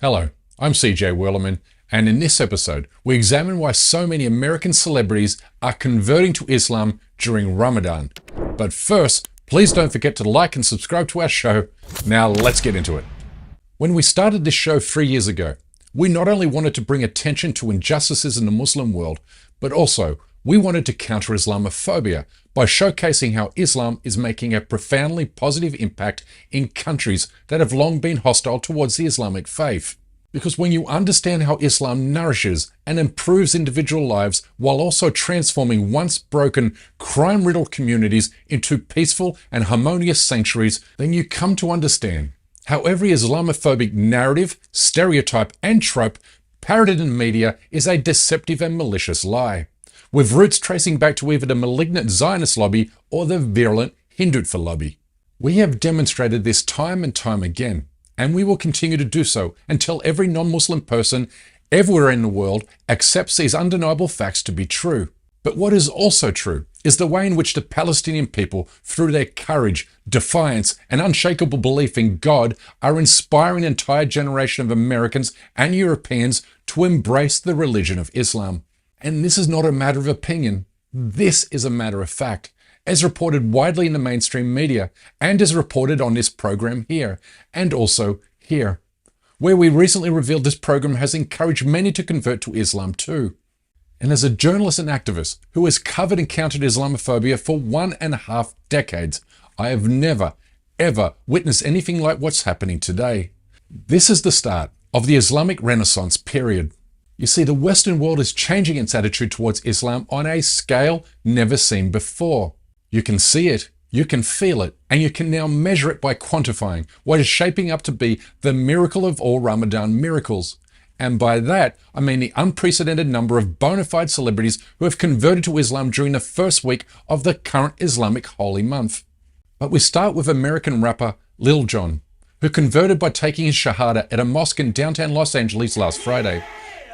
Hello, I'm CJ Werleman, and in this episode, we examine why so many American celebrities are converting to Islam during Ramadan. But first, please don't forget to like and subscribe to our show. Now let's get into it. When we started this show 3 years ago, we not only wanted to bring attention to injustices in the Muslim world, but also we wanted to counter Islamophobia by showcasing how Islam is making a profoundly positive impact in countries that have long been hostile towards the Islamic faith. Because when you understand how Islam nourishes and improves individual lives while also transforming once broken, crime-riddled communities into peaceful and harmonious sanctuaries, then you come to understand how every Islamophobic narrative, stereotype, and trope parroted in media is a deceptive and malicious lie, with roots tracing back to either the malignant Zionist lobby or the virulent Hindutva lobby. We have demonstrated this time and time again, and we will continue to do so until every non-Muslim person everywhere in the world accepts these undeniable facts to be true. But what is also true is the way in which the Palestinian people, through their courage, defiance, and unshakable belief in God, are inspiring an entire generation of Americans and Europeans to embrace the religion of Islam. And this is not a matter of opinion. This is a matter of fact, as reported widely in the mainstream media, and as reported on this program here, and also here, where we recently revealed this program has encouraged many to convert to Islam too. And as a journalist and activist who has covered and countered Islamophobia for 1.5 decades, I have never, ever witnessed anything like what's happening today. This is the start of the Islamic Renaissance period. You see, the Western world is changing its attitude towards Islam on a scale never seen before. You can see it, you can feel it, and you can now measure it by quantifying what is shaping up to be the miracle of all Ramadan miracles. And by that, I mean the unprecedented number of bona fide celebrities who have converted to Islam during the first week of the current Islamic holy month. But we start with American rapper Lil Jon, who converted by taking his shahada at a mosque in downtown Los Angeles last Friday.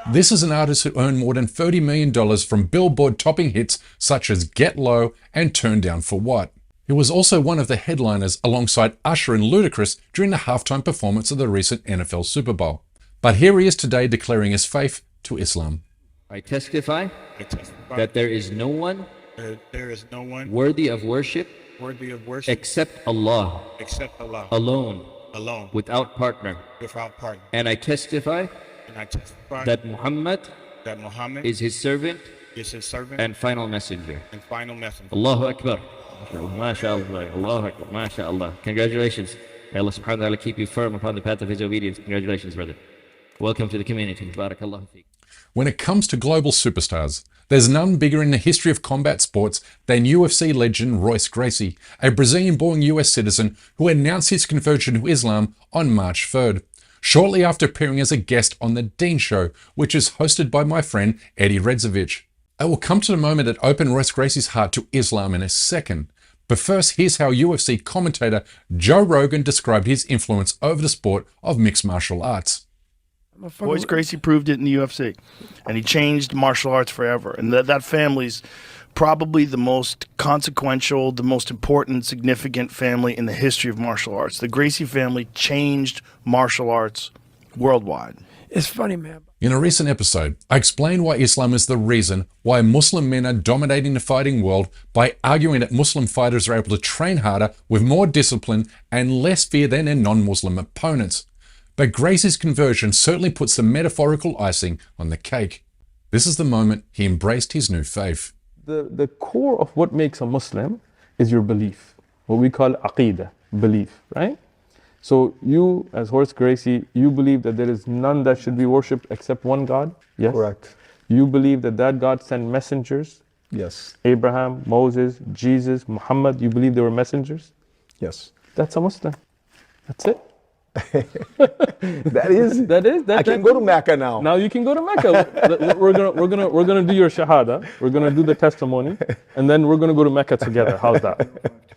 This is an artist who earned more than $30 million from Billboard topping hits such as Get Low and Turn Down for What. He was also one of the headliners alongside Usher and Ludacris during the halftime performance of the recent NFL Super Bowl. But here he is today declaring his faith to Islam. I testify that there is no one worthy of worship except Allah alone without partner. And I testify that Muhammad is his servant and final messenger. Allahu Akbar. MashaAllah. Allahu Akbar. MashaAllah. Congratulations. May Allah subhanahu wa ta'ala keep you firm upon the path of his obedience. Congratulations, brother. Welcome to the community. Barakallahu feek. When it comes to global superstars, there's none bigger in the history of combat sports than UFC legend Royce Gracie, a Brazilian-born US citizen who announced his conversion to Islam on March 3rd, shortly after appearing as a guest on The Dean Show, which is hosted by my friend Eddie Redzovich. I will come to the moment that opened Royce Gracie's heart to Islam in a second. But first, here's how UFC commentator Joe Rogan described his influence over the sport of mixed martial arts. Royce Gracie proved it in the UFC, and he changed martial arts forever. And that family's probably the most consequential, the most important, significant family in the history of martial arts. The Gracie family changed martial arts worldwide. It's funny, man. In a recent episode, I explained why Islam is the reason why Muslim men are dominating the fighting world by arguing that Muslim fighters are able to train harder with more discipline and less fear than their non-Muslim opponents. But Gracie's conversion certainly puts the metaphorical icing on the cake. This is the moment he embraced his new faith. The core of what makes a Muslim is your belief, what we call aqidah, belief, right? So you, as Royce Gracie, you believe that there is none that should be worshipped except one God? Yes. Correct. You believe that God sent messengers? Yes. Abraham, Moses, Jesus, Muhammad, you believe they were messengers? Yes. That's a Muslim. That's it. I can go to Mecca now. Now you can go to Mecca. we're gonna do your shahada. We're gonna do the testimony, and then we're gonna go to Mecca together. How's that?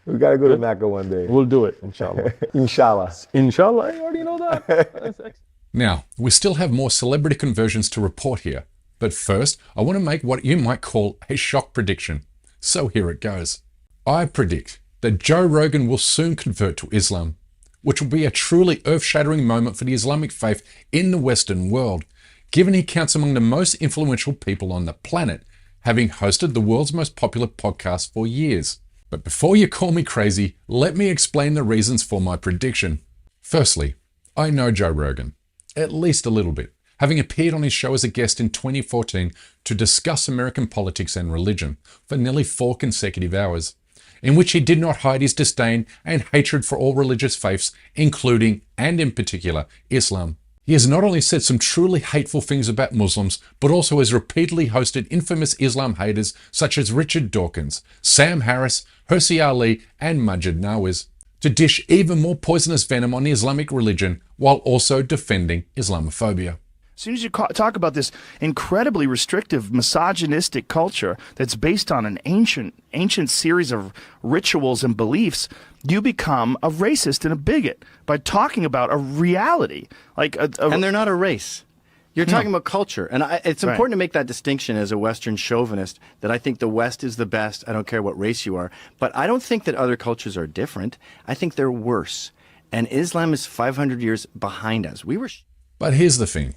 We gotta go to Mecca one day. We'll do it, inshallah. Inshallah. Inshallah, I already know that. Now, we still have more celebrity conversions to report here, but first, I want to make what you might call a shock prediction. So here it goes. I predict that Joe Rogan will soon convert to Islam. which will be a truly earth-shattering moment for the Islamic faith in the Western world, given he counts among the most influential people on the planet, having hosted the world's most popular podcast for years. But before you call me crazy, let me explain the reasons for my prediction. Firstly, I know Joe Rogan, at least a little bit, having appeared on his show as a guest in 2014 to discuss American politics and religion for nearly 4 consecutive hours, in which he did not hide his disdain and hatred for all religious faiths, including, and in particular, Islam. He has not only said some truly hateful things about Muslims, but also has repeatedly hosted infamous Islam haters such as Richard Dawkins, Sam Harris, Hirsi Ali, and Majid Nawaz, to dish even more poisonous venom on the Islamic religion while also defending Islamophobia. As soon as you talk about this incredibly restrictive, misogynistic culture that's based on an ancient series of rituals and beliefs, you become a racist and a bigot by talking about a reality. And they're not a race. You're talking about culture. And it's important to make that distinction as a Western chauvinist, that I think the West is the best. I don't care what race you are. But I don't think that other cultures are different. I think they're worse. And Islam is 500 years behind us. But here's the thing.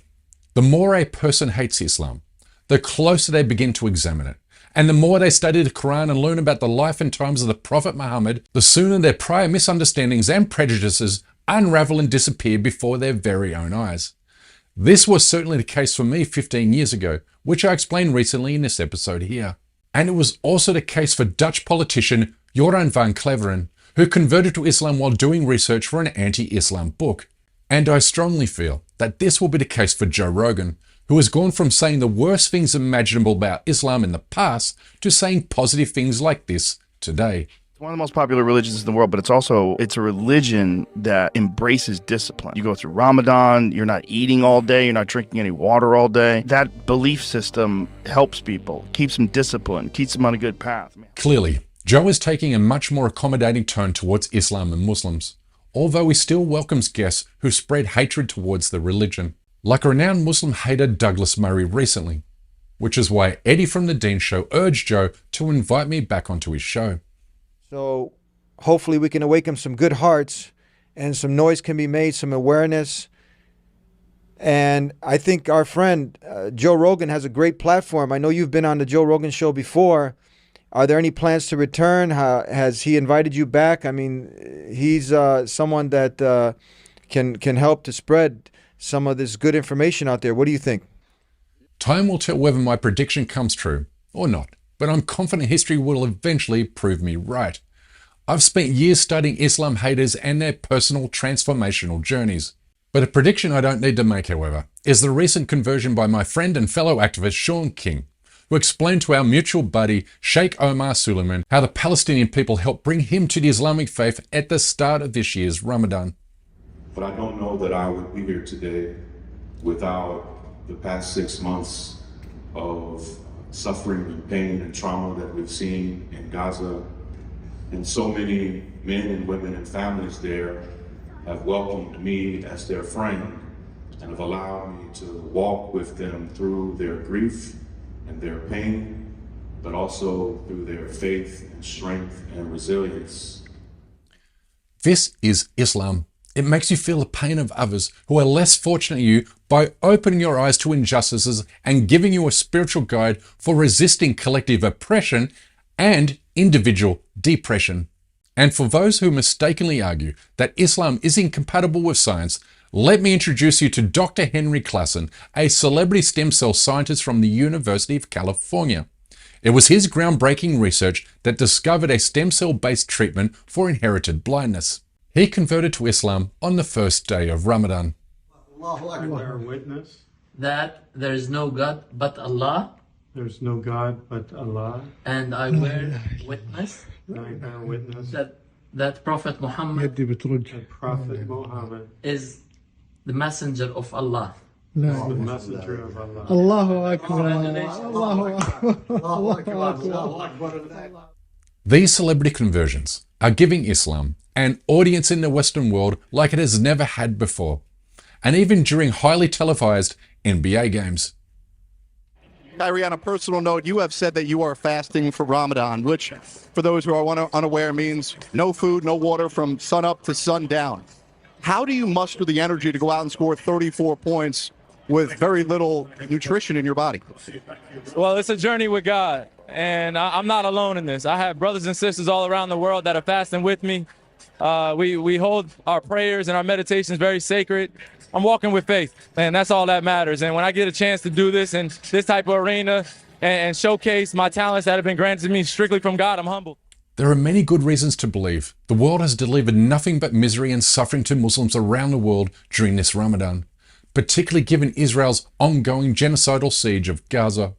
The more a person hates Islam, the closer they begin to examine it. And the more they study the Quran and learn about the life and times of the Prophet Muhammad, the sooner their prior misunderstandings and prejudices unravel and disappear before their very own eyes. This was certainly the case for me 15 years ago, which I explained recently in this episode here. And it was also the case for Dutch politician Joran van Cleveren, who converted to Islam while doing research for an anti-Islam book. And I strongly feel that this will be the case for Joe Rogan, who has gone from saying the worst things imaginable about Islam in the past to saying positive things like this today. It's one of the most popular religions in the world, but it's a religion that embraces discipline. You go through Ramadan, you're not eating all day, you're not drinking any water all day. That belief system helps people, keeps them disciplined, keeps them on a good path. Clearly, Joe is taking a much more accommodating tone towards Islam and Muslims, although he still welcomes guests who spread hatred towards the religion, like a renowned Muslim hater Douglas Murray recently, which is why Eddie from The Dean Show urged Joe to invite me back onto his show. So hopefully we can awaken some good hearts and some noise can be made, some awareness. And I think our friend Joe Rogan has a great platform. I know you've been on the Joe Rogan show before. Are there any plans to return? Has he invited you back? I mean, he's someone that can help to spread some of this good information out there. What do you think? Time will tell whether my prediction comes true or not, but I'm confident history will eventually prove me right. I've spent years studying Islam haters and their personal transformational journeys. But a prediction I don't need to make, however, is the recent conversion by my friend and fellow activist Sean King, who explained to our mutual buddy Sheikh Omar Suleiman how the Palestinian people helped bring him to the Islamic faith at the start of this year's Ramadan. But I don't know that I would be here today without the past 6 months of suffering and pain and trauma that we've seen in Gaza. And so many men and women and families there have welcomed me as their friend and have allowed me to walk with them through their grief and their pain, but also through their faith and strength and resilience. This is Islam. It makes you feel the pain of others who are less fortunate than you by opening your eyes to injustices and giving you a spiritual guide for resisting collective oppression and individual depression. And for those who mistakenly argue that Islam is incompatible with science, let me introduce you to Dr. Henry Klassen, a celebrity stem cell scientist from the University of California. It was his groundbreaking research that discovered a stem cell-based treatment for inherited blindness. He converted to Islam on the first day of Ramadan. You bear witness that there is no God but Allah. There's no God but Allah. And I bear witness that Prophet Muhammad is the messenger of Allah. The messenger of Allah. Allahu Akbar. Allahu Akbar. These celebrity conversions are giving Islam an audience in the Western world like it has never had before, and even during highly televised NBA games. Kyrie, on a personal note, you have said that you are fasting for Ramadan, which, for those who are unaware, means no food, no water from sun up to sundown. How do you muster the energy to go out and score 34 points with very little nutrition in your body? Well, it's a journey with God, and I'm not alone in this. I have brothers and sisters all around the world that are fasting with me. We hold our prayers and our meditations very sacred. I'm walking with faith, and that's all that matters. And when I get a chance to do this in this type of arena and showcase my talents that have been granted to me strictly from God, I'm humbled. There are many good reasons to believe the world has delivered nothing but misery and suffering to Muslims around the world during this Ramadan, particularly given Israel's ongoing genocidal siege of Gaza.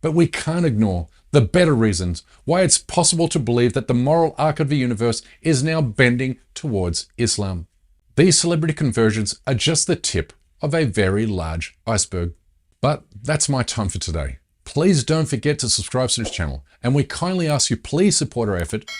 But we can't ignore the better reasons why it's possible to believe that the moral arc of the universe is now bending towards Islam. These celebrity conversions are just the tip of a very large iceberg. But that's my time for today. Please don't forget to subscribe to this channel, and we kindly ask you please support our effort